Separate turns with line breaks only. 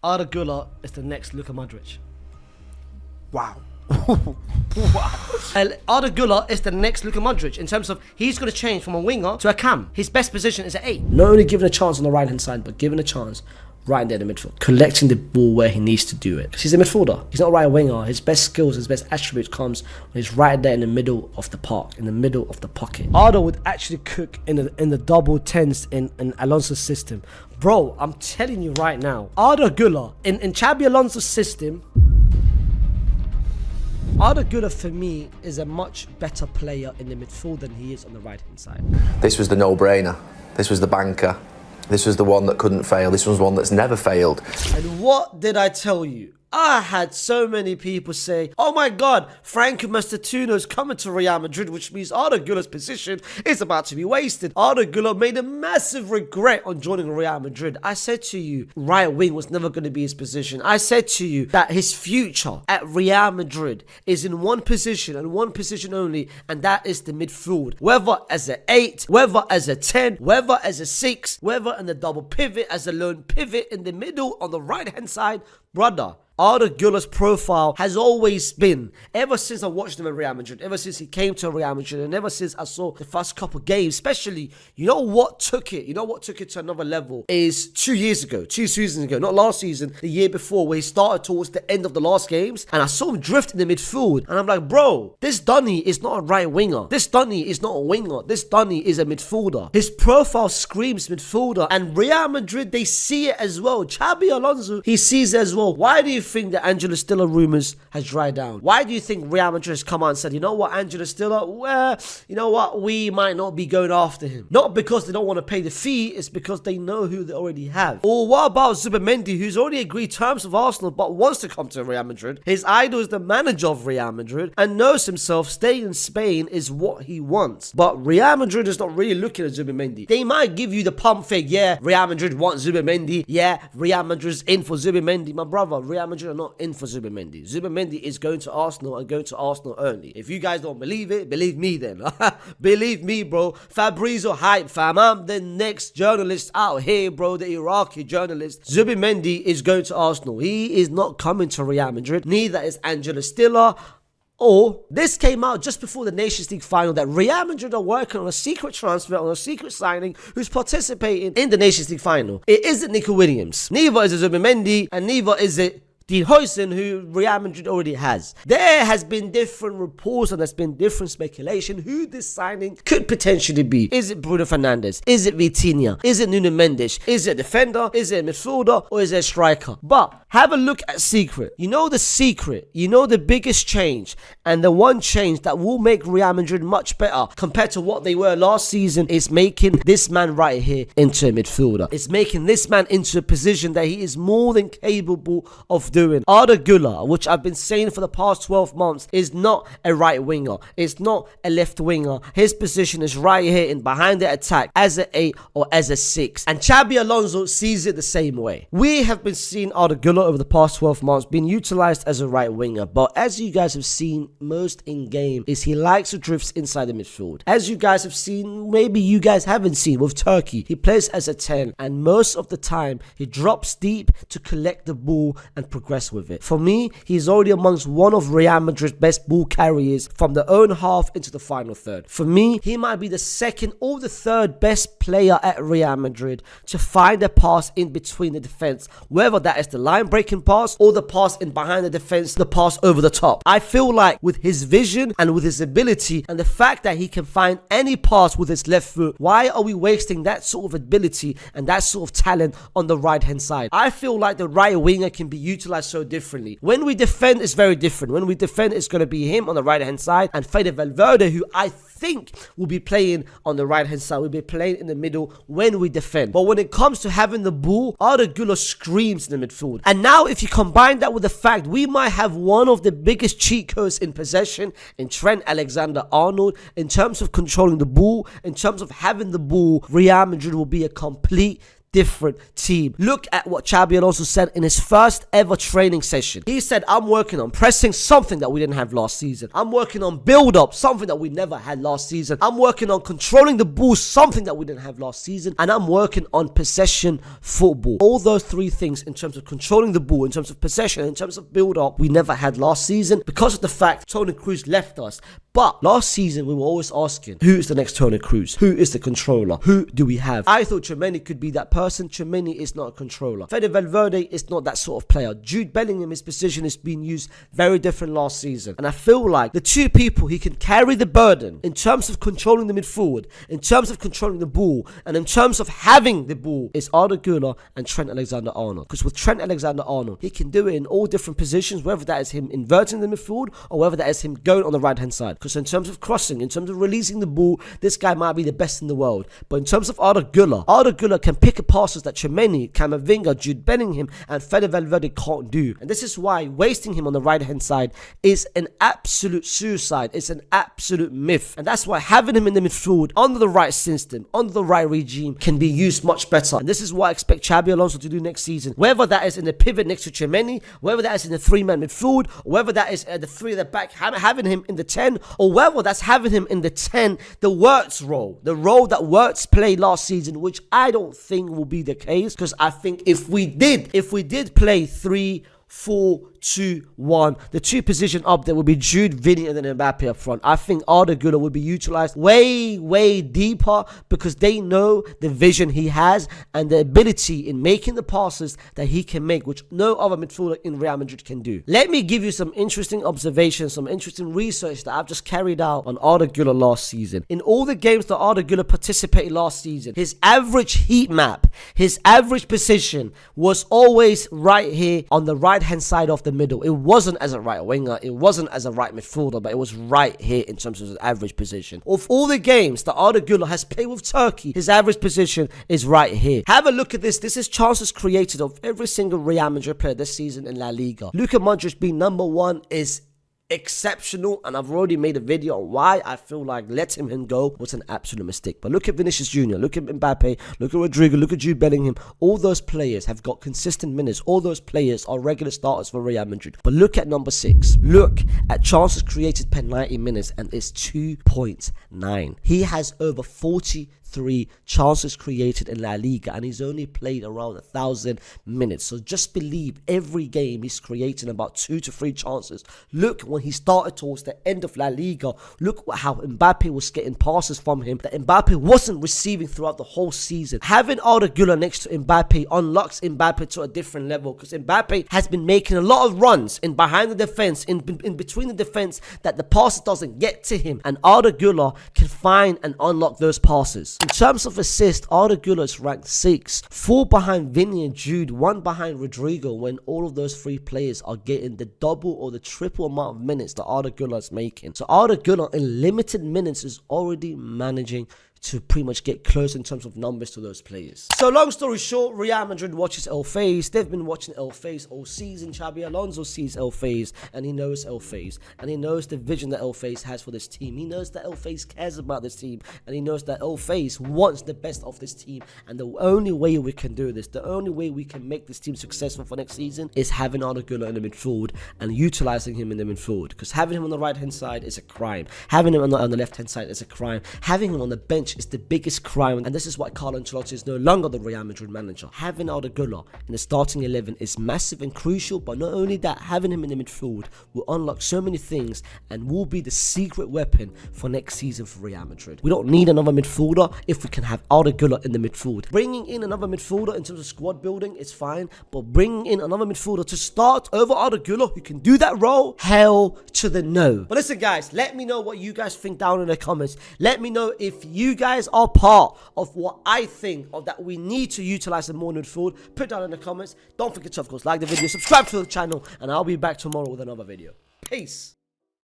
Arda Güler is the next Luka Modric.
Wow.
And Arda Güler is the next Luka Modric in terms of he's going to change from a winger to a cam. His best position is at 8.
Not only given a chance on the right hand side, but given a chance right there in the midfield, collecting the ball where he needs to do it. Because he's a midfielder. He's not a right winger. His best skills, his best attributes comes when he's right there in the middle of the park, in the middle of the pocket.
Arda would actually cook in the double tens in Alonso's system. Bro, I'm telling you right now, Arda Güler in Xabi Alonso's system, Arda Güler for me is a much better player in the midfield than he is on the right hand side.
This was the no-brainer. This was the banker. This was the one that couldn't fail. This was one that's never failed.
And what did I tell you? I had so many people say, oh my God, Franco Mastattuno's coming to Real Madrid, which means Arda Güler's position is about to be wasted. Arda Güler made a massive regret on joining Real Madrid. I said to you, right wing was never going to be his position. I said to you that his future at Real Madrid is in one position and one position only, and that is the midfield. Whether as an 8, whether as a 10, whether as a 6, whether in the double pivot, as a lone pivot in the middle on the right hand side, brother. Arda Güler's profile has always been, ever since I watched him at Real Madrid, ever since he came to Real Madrid, and ever since I saw the first couple games, especially, you know what took it to another level is 2 seasons ago, not last season, the year before, where he started towards the end of the last games, and I saw him drift in the midfield, and I'm like, bro, this Dunny is not a right winger, this Dunny is not a winger, this Dunny is a midfielder. His profile screams midfielder, and Real Madrid, they see it as well. Xabi Alonso, he sees it as well. Why do you think that Angelo Stiller rumours has dried down? Why do you think Real Madrid has come out and said, you know what, Angelo Stiller, well, you know what, we might not be going after him? Not because they don't want to pay the fee, it's because they know who they already have. Or what about Zubimendi, who's already agreed terms with Arsenal but wants to come to Real Madrid? His idol is the manager of Real Madrid and knows himself staying in Spain is what he wants. But Real Madrid is not really looking at Zubimendi. They might give you the pump fake, yeah, Real Madrid wants Zubimendi, yeah, Real Madrid's in for Zubimendi. My brother, Real Madrid are not in for Zubimendi. Zubimendi is going to Arsenal and going to Arsenal only. If you guys don't believe it, believe me then. Believe me, bro. Fabrizio hype, fam. I'm the next journalist out here, bro. The Iraqi journalist. Zubimendi is going to Arsenal. He is not coming to Real Madrid. Neither is Angelo Stiller. Or, this came out just before the Nations League final that Real Madrid are working on a secret transfer, on a secret signing, who's participating in the Nations League final. It isn't Nico Williams. Neither is it Zubimendi, and neither is it Dean Huijsen, who Real Madrid already has. There has been different reports and there's been different speculation who this signing could potentially be. Is it Bruno Fernandes? Is it Vitinha? Is it Nuno Mendes? Is it a defender? Is it a midfielder? Or is it a striker? But have a look at secret. You know the secret. You know the biggest change. And the one change that will make Real Madrid much better compared to what they were last season is making this man right here into a midfielder. It's making this man into a position that he is more than capable of doing. Arda Güler, which I've been saying for the past 12 months, is not a right winger. It's not a left winger. His position is right here in behind the attack as an 8 or as a 6. And Xabi Alonso sees it the same way. We have been seeing Arda Güler over the past 12 months being utilized as a right winger. But as you guys have seen most in game is he likes to drift inside the midfield. As you guys have seen, maybe you guys haven't seen with Turkey, he plays as a 10 and most of the time he drops deep to collect the ball and progress with it. For me, he's already amongst one of Real Madrid's best ball carriers from the own half into the final third. For me, he might be the second or the third best player at Real Madrid to find a pass in between the defense, whether that is the line breaking pass or the pass in behind the defense, the pass over the top. I feel like with his vision and with his ability and the fact that he can find any pass with his left foot, why are we wasting that sort of ability and that sort of talent on the right hand side? I feel like the right winger can be utilized so differently. When we defend, it's very different. When we defend, it's going to be him on the right hand side and Fede Valverde, who I think will be playing on the right hand side, will be playing in the middle when we defend. But when it comes to having the ball, Arda Güler screams in the midfield. And now if you combine that with the fact we might have one of the biggest cheat codes in possession in Trent Alexander-Arnold, in terms of controlling the ball, in terms of having the ball, Real Madrid will be a complete different team. Look at what Xabi Alonso said in his first ever training session. He said, I'm working on pressing, something that we didn't have last season. I'm working on build-up, something that we never had last season. I'm working on controlling the ball, something that we didn't have last season. And I'm working on possession football. All those three things in terms of controlling the ball, in terms of possession, in terms of build-up, we never had last season because of the fact Toni Kroos left us. But last season, we were always asking, who is the next Toni Kroos? Who is the controller? Who do we have? I thought Tchouaméni could be that person. Tchouaméni is not a controller. Fede Valverde is not that sort of player. Jude Bellingham, his position is being used very different last season. And I feel like the two people he can carry the burden in terms of controlling the midfield, in terms of controlling the ball, and in terms of having the ball is Arda Güler and Trent Alexander-Arnold. Because with Trent Alexander-Arnold, he can do it in all different positions, whether that is him inverting the midfield or whether that is him going on the right-hand side. Because in terms of crossing, in terms of releasing the ball, this guy might be the best in the world. But in terms of Arda Güler can pick up passes that Tchouaméni, Camavinga, Jude Bellingham, and Fede Valverde can't do. And this is why wasting him on the right-hand side is an absolute suicide. It's an absolute myth. And that's why having him in the midfield, under the right system, under the right regime, can be used much better. And this is what I expect Xabi Alonso to do next season. Whether that is in the pivot next to Tchouaméni, whether that is in the three-man midfield, or whether that is the three at the back, having him in the 10, or whether that's having him in the 10, the Wirtz role, the role that Wirtz played last season, which I don't think will be the case, because I think if we did play 3-4-2-1, the two position up there would be Jude, Vinny, and then Mbappe up front. I think Arda Güler would be utilized way deeper because they know the vision he has and the ability in making the passes that he can make, which no other midfielder in Real Madrid can do. Let me give you some interesting observations, some interesting research that I've just carried out on Arda Güler last season. In all the games that Arda Güler participated last season, his average heat map, his average position was always right here on the right-hand side of the middle. It wasn't as a right winger, it wasn't as a right midfielder, but it was right here in terms of his average position. Of all the games that Arda Güler has played with Turkey, his average position is right here. Have a look at this. This is chances created of every single Real Madrid player this season in La Liga. Luka Modric being number one is exceptional, and I've already made a video on why I feel like letting him go was an absolute mistake. But look at Vinicius Jr., look at Mbappe, look at Rodrigo, look at Jude Bellingham. All those players have got consistent minutes. All those players are regular starters for Real Madrid. But look at number 6. Look at chances created per 90 minutes, and it's 2.9. He has over 43 chances created in La Liga, and he's only played around 1,000 minutes. So just believe every game he's creating about 2 to 3 chances. Look, when he started towards the end of La Liga, look how Mbappe was getting passes from him that Mbappe wasn't receiving throughout the whole season. Having Arda Güler next to Mbappe unlocks Mbappe to a different level, because Mbappe has been making a lot of runs in behind the defense, in between the defense, that the pass doesn't get to him, and Arda Güler can find and unlock those passes. In terms of assists, Arda Güler is ranked 6, 4 behind Vinny and Jude, 1 behind Rodrigo, when all of those 3 players are getting the double or the triple amount of minutes that Arda Güler is making. So Arda Güler in limited minutes is already managing to pretty much get close in terms of numbers to those players. So long story short, Real Madrid watches Elfayz. They've been watching Elfayz all season. Xabi Alonso sees Elfayz, and he knows Elfayz, and he knows the vision that Elfayz has for this team. He knows that Elfayz cares about this team, and he knows that Elfayz wants the best of this team. And the only way we can do this, the only way we can make this team successful for next season, is having Arda Güler in the midfield and utilizing him in the midfield. Because having him on the right hand side is a crime. Having him on the left hand side is a crime. Having him on the bench is the biggest crime, and this is why Carlo Ancelotti is no longer the Real Madrid manager. Having Arda Güler in the starting 11 is massive and crucial, but not only that, having him in the midfield will unlock so many things and will be the secret weapon for next season for Real Madrid. We don't need another midfielder if we can have Arda Güler in the midfield. Bringing in another midfielder in terms of squad building is fine, but bringing in another midfielder to start over Arda Güler who can do that role, hell to the no. But listen guys, let me know what you guys think down in the comments. Let me know if you guys are part of what I think of that we need to utilize the more midfield. Put down in the comments. Don't forget to, of course, like the video, subscribe to the channel, and I'll be back tomorrow with another video. Peace.